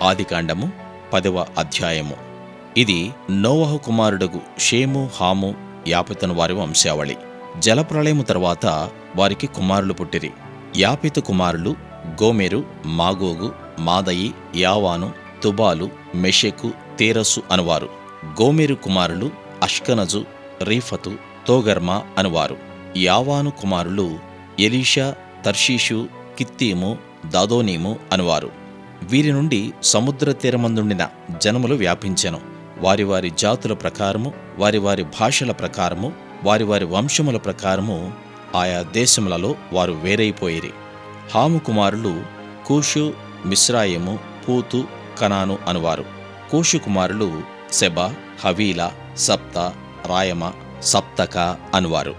ఆదికాండము 10వ అధ్యాయము. ఇది నోవహు కుమారుడగు షేము, హాము, యాపెతును వారి వంశావళి. జలప్రళయము తరువాత వారికి కుమారులు పుట్టిరి. యాపెతు కుమారులు గోమెరు, మాగోగు, మాదయి, యావాను, తుబాలు, మెషెకు, తేరసు అనువారు. గోమెరు కుమారులు అష్కనజు, రీఫతు, తోగర్మా అనువారు. యావాను కుమారులు ఎలీషా, తర్షీషు, కిత్తీము, దాదోనీము అనువారు. వీరి నుండి సముద్ర తీరమందుండిన జనములు వ్యాపించెను. వారి వారి జాతుల ప్రకారము, వారి వారి భాషల ప్రకారము, వారి వారి వంశముల ప్రకారము ఆయా దేశములలో వారు వేరైపోయిరి. హాము కుమారులు కూషు, మిస్రాయిము, పూతు, కనాను అనువారు. కూషు కుమారులు సెబా, హవీలా, సప్తా, రాయమ, సప్తక అనువారు.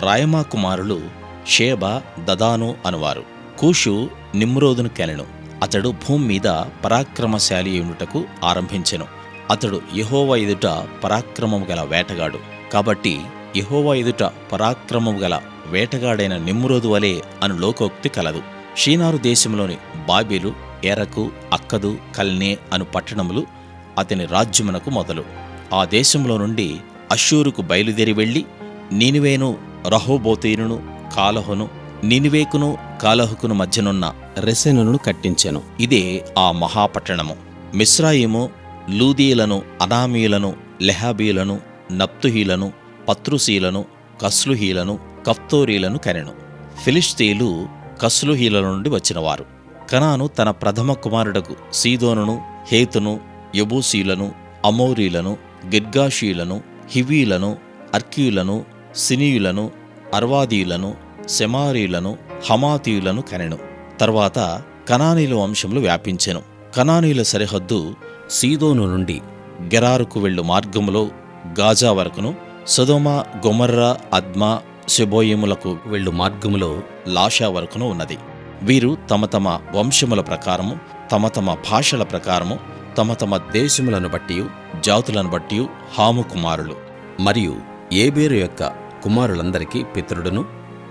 రాయమా కుమారులు షేబా, దదాను అనువారు. కూషు నిమ్రోదును కనెను. అతడు భూమి మీద పరాక్రమశాలి ఉండుటకు ఆరంభించెను. అతడు యెహోవా ఎదుట పరాక్రమము గల వేటగాడు. కాబట్టి యెహోవా ఎదుట పరాక్రమము గల వేటగాడైన నిమ్రోదు వలె అను లోకోక్తి కలదు. షీనారు దేశంలోని బాబెలు, ఎరకు, అక్కదు, కల్నే అను పట్టణములు అతని రాజ్యమునకు మొదలు. ఆ దేశంలో నుండి అష్షూరుకు బయలుదేరి వెళ్లి నీనివేను, రహోబోతీనును, కాలహును, నినివేకును కాలహుకును మధ్యనున్న రెసెనును కట్టించెను. ఇదే ఆ మహాపట్టణము. మిస్రాయిము లూదీలను, అనామీయులను, లెహాబీలను, నప్తుహీలను, పత్రుసీలను, కస్లుహీలను, కఫ్తోరీలను కనెను. ఫిలిష్తీయులు కస్లుహీల నుండి వచ్చినవారు. కనాను తన ప్రథమ కుమారుడకు సీదోనును, హేతును, యెబూసీలను, అమోరీలను, గిర్గాషీయులను, హివీలను, అర్కీయులను, సినీయులను, అర్వాదీయులను, సెమారీయులను, హమాతీయులను కనెను. తర్వాత కనానీయుల వంశములు వ్యాపించెను. కనానీయుల సరిహద్దు సీదోను నుండి గెరారుకు వెళ్ళు మార్గములో గాజా వరకును, సొదొమ, గొమొర్రా, అద్మా, సెబోయిములకు వెళ్ళు మార్గములో లాషా వరకును ఉన్నది. వీరు తమ తమ వంశముల ప్రకారము, తమ తమ భాషల ప్రకారము, తమ తమ దేశములను బట్టి, జాతులను బట్టి హాము కుమారులు. మరియు ఏబేరు యొక్క కుమారులందరికీ పితరుడును,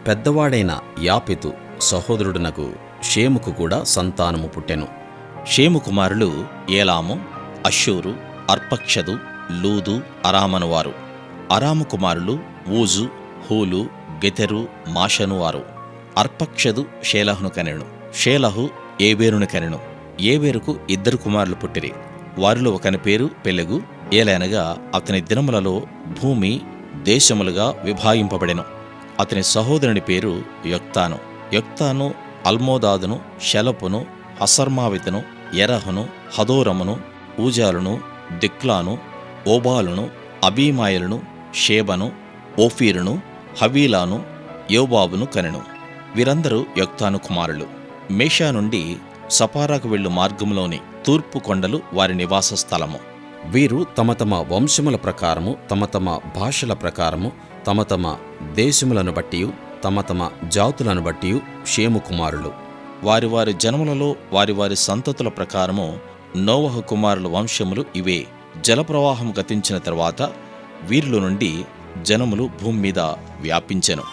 పెద్దవాడైన యాపెతు సహోదరుడునకు షేముకు కూడా సంతానము పుట్టెను. షేము కుమారులు ఏలాము, అష్షూరు, అర్పక్షదు, లూదు, అరామనువారు. అరాము కుమారులు ఊజు, హూలు, గెతెరు, మాషను వారు. అర్పక్షదు షేలహును కనెను. షేలహు ఏబేరును కనెను. ఏబేరుకు 2 కుమారులు పుట్టిరి. వారిలో ఒకని పేరు పెలెగు. ఏలైనగా అతని దినములలో భూమి దేశములుగా విభాగింపబడెను. అతని సహోదరుని పేరు యొక్తాను. యొక్తాను అల్మోదాదును, షెలపును, హసర్మావితును, ఎరహును, హదోరమును, ఊజాలును, దిక్లాను, ఓబాలును, అబీమాయలును, షేబను, ఓఫీరును, హవీలాను, యోబాబును కనెను. వీరందరూ యొక్తాను కుమారులు. మేషా నుండి సపారాకు వెళ్ళు మార్గంలోని తూర్పు కొండలు వారి నివాస స్థలము. వీరు తమ తమ వంశముల ప్రకారము, తమ తమ భాషల ప్రకారము, తమ తమ దేశములను బట్టి, తమ తమ జాతులను బట్టి షేము కుమారులు. వారి వారి జనములలో వారి వారి సంతతుల ప్రకారము నోవహు కుమారుల వంశములు ఇవే. జలప్రవాహం గతించిన తరువాత వీరిలో నుండి జనములు భూమి మీద వ్యాపించెను.